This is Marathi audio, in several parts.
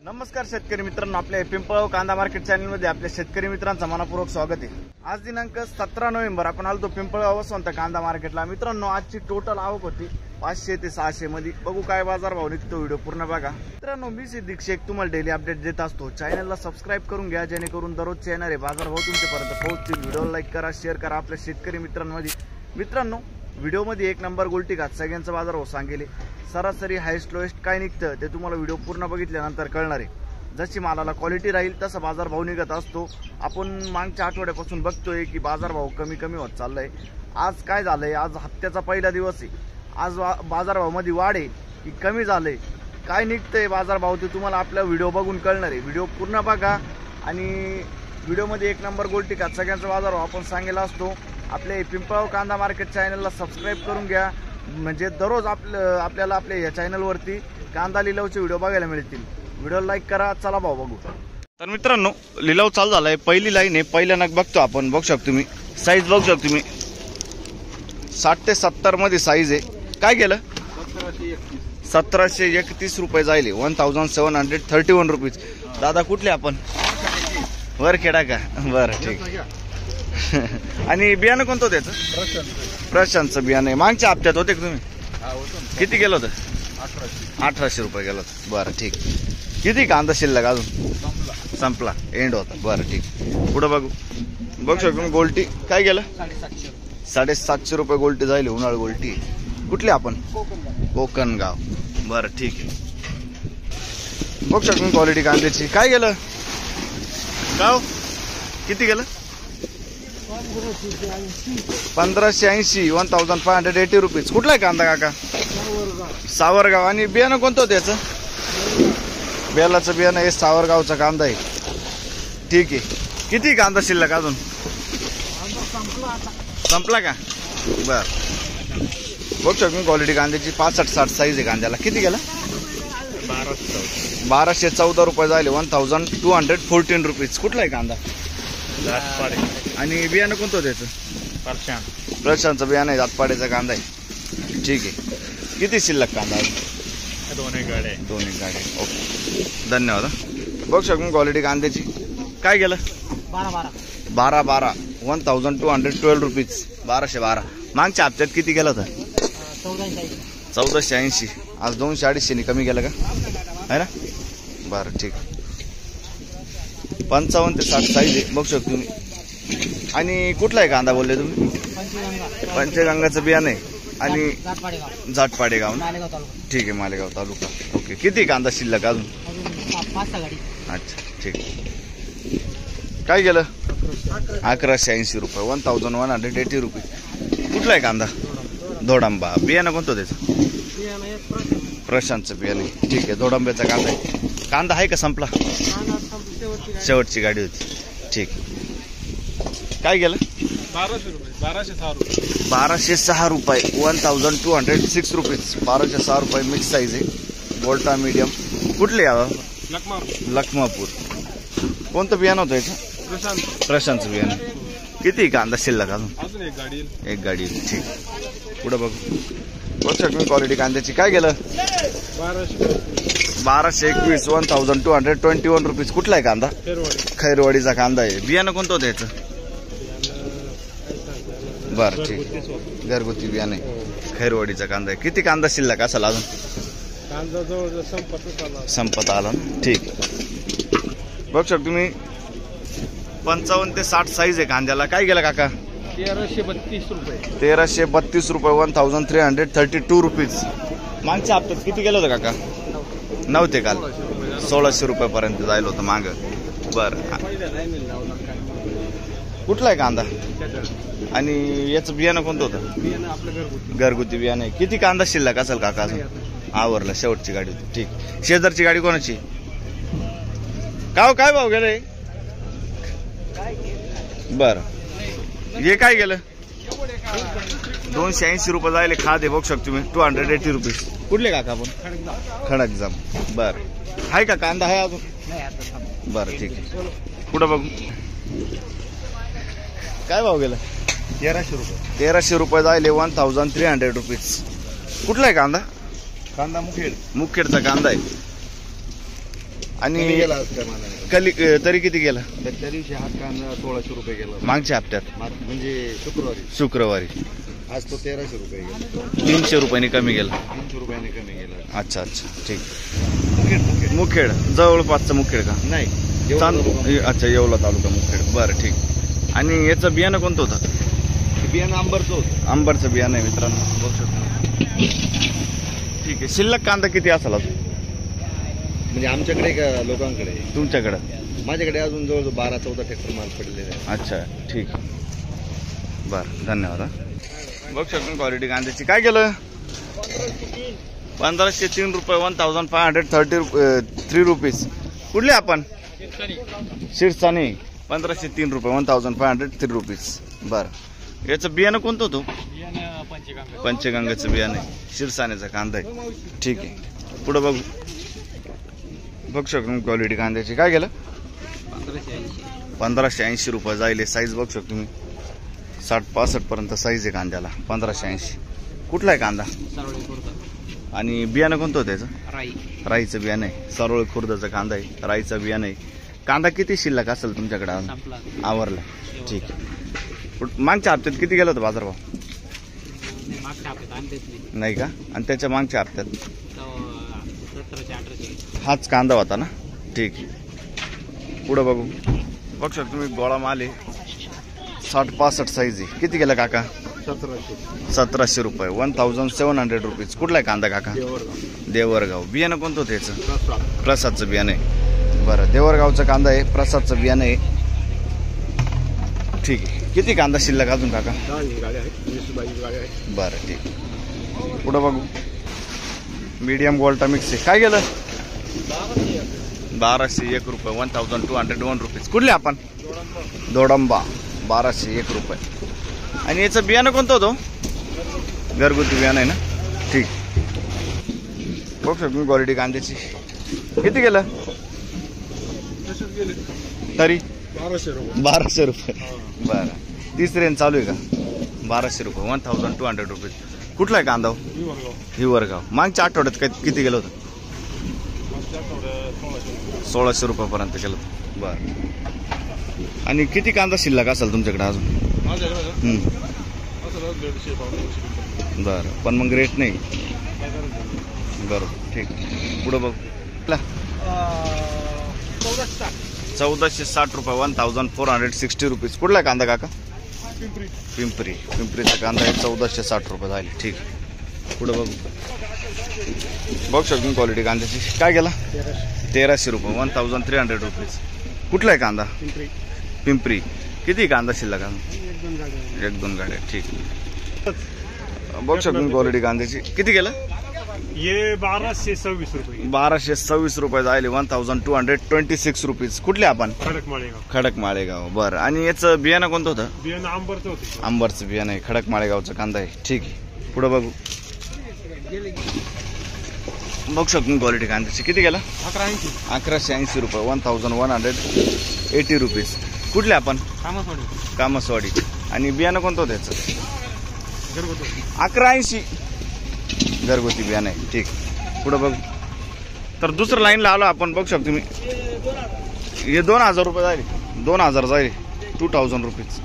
नमस्कार शेतकरी मित्रांनो, आपल्या पिंपळगाव कांदा मार्केट चॅनल मध्ये आपल्या शेतकरी मित्रांचं मनपूर्वक स्वागत आहे। आज दिनांक 17 नोव्हेंबर आपण आलो पिंपळगाव वसंत कांदा मार्केटला। मित्रांनो, आजची टोटल आवक होती 500 ते 600 मध्ये। बघू काय बाजार भाव निघतो, व्हिडिओ पूर्ण बघा। मित्रांनो, मी सिद्दीक शेख तुम्हाला डेली अपडेट देत असतो। चॅनलला सबस्क्राइब करून घ्या, जेणेकरून दररोजचे येणारे बाजार भाव तुमच्यापर्यंत पोहोचतील। व्हिडिओला लाईक करा, शेअर करा आपल्या शेतकरी मित्रांमध्ये। मित्रांनो, व्हिडिओ मध्ये एक नंबर गोल्टी घात सगळ्यांचा बाजार भाव सांगेले। सरासरी हायस्ट लोएस्ट काय निघतं ते तुम्हाला व्हिडिओ पूर्ण बघितल्यानंतर कळणार आहे। जशी मालाला क्वालिटी राहील तसा बाजार भाव निघत असतो। आपण मागच्या आठवड्यापासून बघतोय की बाजार भाव कमी कमी होत चाललाय। आज काय झालंय, आज हप्त्याचा पहिला दिवस आहे। आज बाजार भाव मध्ये वाढ आहे की कमी झालंय, काय निघतंय बाजार भाव ते तुम्हाला आपल्या व्हिडिओ बघून कळणार आहे। व्हिडिओ पूर्ण बघा आणि व्हिडिओ मध्ये एक नंबर गोल्टी घात सगळ्यांचा बाजार भाव आपण सांगेला असतो। आपल्या पिंपळगाव कांदा मार्केट चॅनलला सबस्क्राइब करून घ्या, म्हणजे दररोज आपल्याला आपल्या या चॅनलवरती कांदा लिलावचे व्हिडिओ बघायला मिळतील। व्हिडिओ लाईक करा, चला भाव बघू। तर मित्रांनो, लिलाव चालू झालाय। पहिली लाईन आहे, पहिल्या नग बघतो आपण। बघू शकतो तुम्ही साईज, बघू शकतो तुम्ही 60 ते 70 मध्ये साईज आहे। काय केलं, 1731 रुपये जाईल, 1731 रुपीज। दादा कुठले आपण, वरखेडा का? बरं ठीक। आणि बियाणं कोणतं होतं त्याचं? प्रशांतचं बियाणं आहे। मागच्या हप्त्यात होते का तुम्ही? किती गेलं होतं? 1800 रुपये गेलं होतं। बरं ठीक। किती कांदा शिल्लक अजून? संपला, एंड होता। बरं ठीक, पुढे बघू। बघू शकतो गोल्टी काय गेलं, 750 रुपये गोल्टी जाईल, उन्हाळ गोल्टी। कुठली आपण? कोकणगाव। बरं ठीक आहे। बघू शकतो क्वालिटी कांद्याची काय गेलं, गाव किती गेलं? 1580, 1580 रुपीज। कुठला आहे कांदा काका? सावरगाव। आणि बियाणं कोणतं होतं याचं? बेलाचं बियाणं हे सावरगावचा कांदा आहे। ठीक आहे। किती कांदा शिल्लक अजून? संपला का? बर, बघू शकतो क्वालिटी कांद्याची 65-60 साईज आहे कांद्याला। किती गेला? 1214 रुपये जाईल, 1214 रुपीज। कुठला आहे कांदा? आणि बियाणं कोणतं होतं त्याचं? प्रशांतचं बियाणं आहे, दातपाड्याचा कांदा आहे। ठीक आहे। किती शिल्लक कांदा? दोन एक गाड्या। ओके, धन्यवाद। बघू शकतो क्वालिटी कांद्याची काय गेलं? 12 1212 रुपीज, 1212। मागच्या हप्त्यात किती गेलं होतं? 1480। आज 200-250 कमी गेलं का, आहे ना? बरं ठीक। 55 ते 60 साईज आहे, बघू शकतो तुम्ही। आणि कुठला आहे कांदा बोलले तुम्ही? पंचगंगाचं बियाणं आहे आणि जाटपाडे गाव। ठीक आहे, मालेगाव तालुका। ओके, किती कांदा शिल्लक अजून? अच्छा ठीक। काय गेलं? 1180 रुपये, 1180 रुपये। कुठला आहे कांदा? धोडांबा। बियाणं कोणतं त्याचं? प्रशांतचं बियाणं। ठीक आहे, धोडांब्याचा कांदा आहे। कांदा आहे का संपला? शेवटची गाडी होती। ठीक। काय गेलं? 1206 रुपये, 1206 रुपीज, 1206 रुपये। मिक्स साईज आहे, गोल्टा मीडियम। कुठले यावं? लखमापूर। कोणतं बियाणं होतं याचं? प्रशांतचं बियाणं। किती कांदा शिल्लक अजून? एक गाडी। ठीक, पुढे बघू। बघू शकतो क्वालिटी कांद्याची काय गेलं? 1221, 1221 रुपीज। कुठला आहे कांदा? खैरवाडीचा कांदा आहे। बियाणं कोणतं होतं याचं? बरं ठीक, घरगुती बियाणं आहे, खैरवाडीचा कांदा आहे। किती कांदा शिल्लक असेल अजून? संपत आला ना? ठीक। बघू शकतो तुम्ही 55 ते 60 साईज आहे कांद्याला। काय गेला काका? 1332 रुपये, 1332 रुपये, 1332 रुपीज। मागच्या हप्त्यात किती गेलं होतं काका? नव्हते काल, 1600 रुपयापर्यंत जायला होतं माग। बरं, कुठला आहे कांदा? आणि याचं बियाणं कोणतं होतं? घरगुती बियाणं आहे। किती कांदा शिल्लक असेल काका अजून? आवरला, शेवटची गाडी होती। ठीक। शेजारची गाडी कोणाची? काय भाव गेले? बरं, हे काय गेलं? 280 रुपये जायले खाद आहे, बघू शकतो तुम्ही, 280 रुपीज। कुठले काका आपण? खडकजाम। बरं, आहे का कांदा? आहे अजून? बरं ठीक आहे, पुढे बघू। काय भाव गेला? 1300 रुपये, 1300 रुपये जायले, 1300 रुपीज। कुठला आहे कांदा? कांदा मुखेड, मुखेडचा कांदा आहे। आणि गेला आज त्या मानाने. तरी किती गेला त्या दिवशी हा कांदा 1600 रुपये गेला मागच्या हप्त्यात? म्हणजे शुक्रवारी. आज तो 1300 रुपये गेला. 300 रुपयांनी कमी गेला. 300 रुपयाने कमी गेला. अच्छा ठीक. मुखेड जवळपासचं मुखेड का? नाही अच्छा येवला तालुका मुखेड. बरं ठीक. आणि याचं बियाणं कोणतं होतं? बियाणं आंबरचं होतं. आंबरचं बियाणं आहे मित्रांनो, बघू शकतो. ठीक आहे. शिल्लक कांदा किती असेल अजून म्हणजे आमच्याकडे का लोकांकडे? तुमच्याकडं? माझ्याकडे अजून जवळ 12-14 ट्रॅक्टर माल पडलेला आहे. अच्छा ठीक. बरं धन्यवाद. बघू शकतो क्वालिटी कांद्याची. काय केलं? 1503 रुपये. 1533 रुपीज. कुठले आपण? शिरसाने. 1503 रुपये. 1503 रुपीज. बरं. याचं बियाणं कोणतं होतं? पंचगंगाचं बियाणं आहे. शिरसानेचा कांदा आहे. ठीक आहे. पुढं बघू शकतो क्वालिटी कांद्याची. काय केलं? 1580 रुपये जाईल. साईज बघू शकतो तुम्ही. 60-65 पर्यंत साईज आहे कांद्याला. 1580. कुठला आहे कांदा? आणि बियाणं कोणतं होतं त्याचं? राईचं बियाणं आहे. सरोळ खुर्दचा कांदा आहे. राईचं बियाणं आहे. कांदा किती शिल्लक असेल तुमच्याकडे? आवरला. ठीक आहे. मागच्या हप्त्यात किती गेला होता बाजारभाव? नाही का? आणि त्याच्या मागच्या हप्त्यात हाच कांदा होता ना? ठीक आहे. पुढं बघू शकतो तुम्ही. गोळा माल आहे. 60-65 साईज आहे. किती गेला काका? 1700 रुपये. 1700 रुपीज. कुठला आहे कांदा काका? देवरगाव. बियाणं कोणतं होतं याचं? प्रसादचं बियाणं आहे. बरं. देवरगावचं कांदा आहे. प्रसादचं बियाणं आहे. ठीक आहे. किती कांदा शिल्लक अजून काका? 10 गाड्या आहेत. 20-22 गाड्या आहेत. बरं ठीक. पुढं बघू. मीडियम गोल्टा मिक्स आहे. काय गेलं? 1201 रुपये. 1201 रुपीज. कुठले आपण? दोडंबा. 1201 रुपये. आणि याचं बियाणं कोणतं होतं? घरगुती बियाणं आहे ना? ठीक. बघू शकतो मी क्वालिटी कांद्याची. किती गेलं तरी? 1200 रुपये. बरं. तिसऱ्याने चालू आहे का? 1200 रुपये. 1200 रुपीज. कुठला आहे कांदा? हिवरगाव. मागच्या आठवड्यात किती गेलं होतं? 1600 रुपयापर्यंत गेलं होतं. बरं. आणि किती कांदा शिल्लक असेल तुमच्याकडे अजून? बरं. पण मग रेट नाही. बरोबर. ठीक. पुढं बघ. 1460 रुपये. 1460 रुपीज. कुठला कांदा काका? पिंपरीचा कांदा आहे. 1460 रुपये झाले. ठीक. पुढं बघू शकतो क्वालिटी कांद्याची. काय गेला? 1300 रुपये. 1300 रुपीज. कुठला आहे कांदा? पिंपरी. किती कांदा शिल्लक? 1-2 गाड्या. ठीक. बघू शकतो क्वालिटी कांद्याची. किती गेलं? ये 1226 रुपये. 1226 रुपये झाले. 1226 रुपीज. कुठले आपण? खडक माळेगाव. बरं. आणि याचं बियाणं कोणतं होतं? बियाणं आंबरचं होतं. आंबरचं बियाणं आहे. खडक माळेगावचा कांदा आहे. ठीक आहे. पुढं बघू शकतो क्वालिटी कांद्याची. किती गेला? 1180 रुपये. 1180 रुपीज. कुठले आपण? कामसवाडी. आणि बियाणं कोणतं होतं त्याचं? 1180 घरगुती बियाणं आहे. ठीक. पुढं बघू. तर दुसरं लाईनला आलो आपण. बघू शकतो तुम्ही. हे 2000 रुपये जाईल. 2000 जाईल. 2000 रुपीज.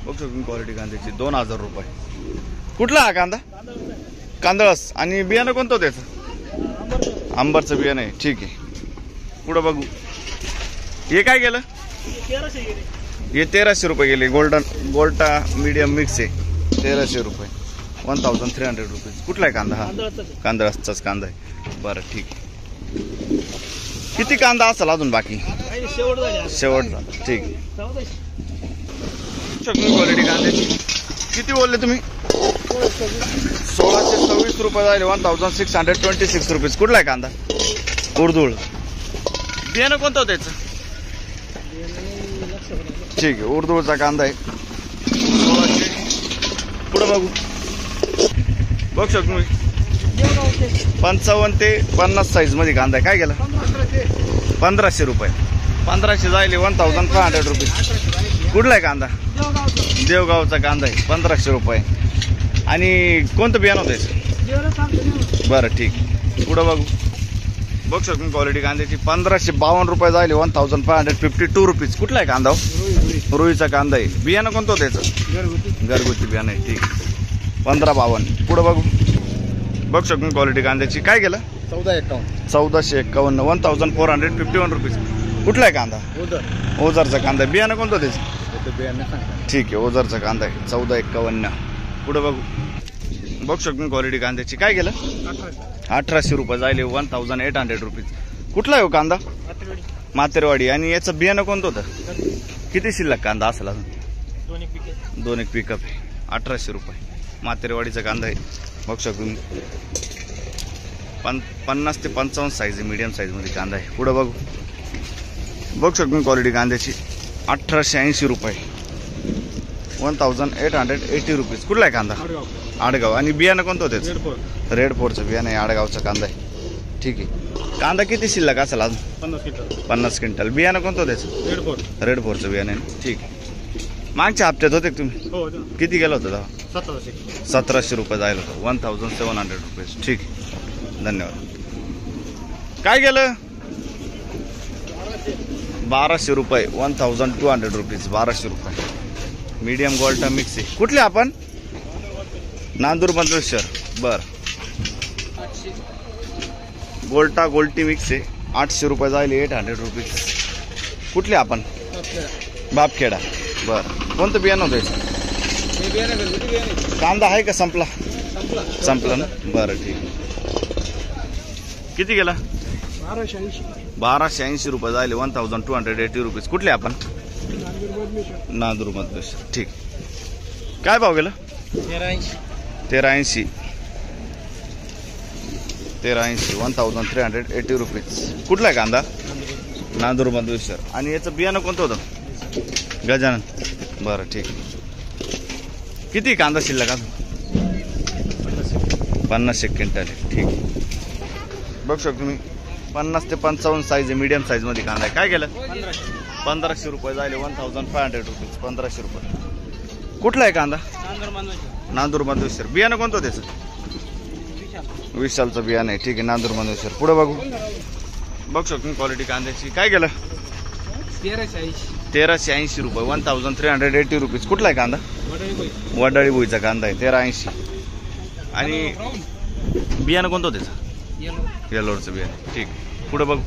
बघू शकतो क्वालिटी कांद्याची. 2000 रुपये. कुठला हा कांदा? कांदळस. आणि बियाणं कोणतं होतं त्याचं? आंबरचं बियाणं आहे. ठीक आहे. पुढं बघू. हे काय गेलं? हे 1300 रुपये गेले. गोल्टा मीडियम मिक्स आहे. 1300 रुपये. 1300 रुपीज. कुठला आहे कांदा? हा कांदळाचाच कांदा आहे. बरं ठीक. किती कांदा असेल अजून बाकी? शेवटचा. ठीक. क्वालिटी कांद्याची. किती बोलले तुम्ही? 1626 रुपये झाले. 1626 रुपीज. कुठला आहे कांदा? उर्दूळ. बियाणं कोणतं होतं त्याचं? ठीक आहे. उर्दूळचा कांदा आहे. 1600. पुढं बघू शकतो मी. 55 ते 50 साईज मध्ये कांदा आहे. काय गेला? 1500 रुपये. 1500 जायले. 1500 रुपीज. कुठला आहे कांदा? देवगावचा कांदा आहे. 1500 रुपये. आणि कोणतं बियाणं होतं? बरं ठीक. पुढं बघू. बघ शकतो क्वालिटी कांद्याची 1552 रुपये झाले 1552 रुपीज. कुठला आहे कांदा? रुईचा कांदा आहे. बियाणं कोणतं होतं त्याचं? घरगुती बियाणं आहे. ठीक 1552. पुढं बघू. बघ शकतो क्वालिटी कांद्याची काय केलं? 1451 1451 रुपीज. कुठला आहे कांदा? ओझरचा कांदा. बियाणं कोणतं त्याचं? ठीक आहे ओझरचा कांदा आहे 1451. पुढं बघू. बघ शकतो क्वालिटी कांद्याची काय केलं? 1800 रुपये झाले 1800 रुपीज. कुठला आहे हो कांदा? मातेरवाडी. आणि याचं बियाणं कोणतं होतं? किती शिल्लक कांदा असेल अजून? दोन एक पिकअप आहे. 1800 रुपये मातेरवाडीचा कांदा आहे. बघ शकतो 50 ते 55 साईज आहे. मीडियम साईजमध्ये कांदा आहे. पुढं बघू. बघ शकतो क्वालिटी कांद्याची 1880 रुपये 1880 रुपीज. कुठला आहे कांदा? आडगाव. आणि बियाणं कोणतं होतं? रेड फोरचं बियाणं आहे. आडगावचा कांदा आहे. ठीक आहे. कांदा किती शिल्लक असेल अजून? 50 क्विंटल. बियाणं कोणतं होतं त्याचं? रेड फोरचं बियाणं आहे. ठीक आहे. मागच्या हप्त्यात होते का तुम्ही? किती गेलं होतं तेव्हा? 1700 रुपये जायला होतं 1700 रुपीज. ठीक आहे धन्यवाद. काय गेलं? 1200 रुपये 1200 रुपीज. 1200 रुपये. मीडियम गोल्टा मिक्स आहे. कुठले आपण? नांदूर मंदुरशर. बर गोल्टा गोल्टी मिक्स आहे 800 रुपये जायले 800 रुपीज. कुठले आपण? बापखेडा. बर कोणतं बियाणं होतं? कांदा आहे का संपला? संपला ना. बरं ठीक. किती गेला? 1280 रुपये जायले 1280 रुपीज. कुठले आपण? नांदूर मंदुरशर. ठीक. काय भाव गेला? 1380 1380 रुपीज. कुठला आहे कांदा? नांदूर मंदुरशर. आणि याचं बियाणं कोणतं होतं? गजानन. बरं ठीक. किती कांदा शिल्लक? 50 क्विंटल आहे. ठीक. बघ शकतो तुम्ही 50 ते 55 साईज आहे. मीडियम साईजमध्ये कांदा आहे. काय केलं? 1500 रुपये झाले 1500 रुपीज. 1500 रुपये. कुठला आहे कांदा? नांदूर मंदुरशर. बियाणं कोणतं त्याचं? विशालचं बियाणं आहे. ठीक आहे नांदूर मंदुरशर. पुढे बघू. बघ शकतो क्वालिटी कांद्याची काय केलं? 1380 रुपये 1380 रुपीज. कुठला आहे कांदा? वडाळी भुईचा कांदा आहे 1380. आणि बियाणं कोणतं त्याचं? येलोरचं बियाणं. ठीक. पुढे बघू.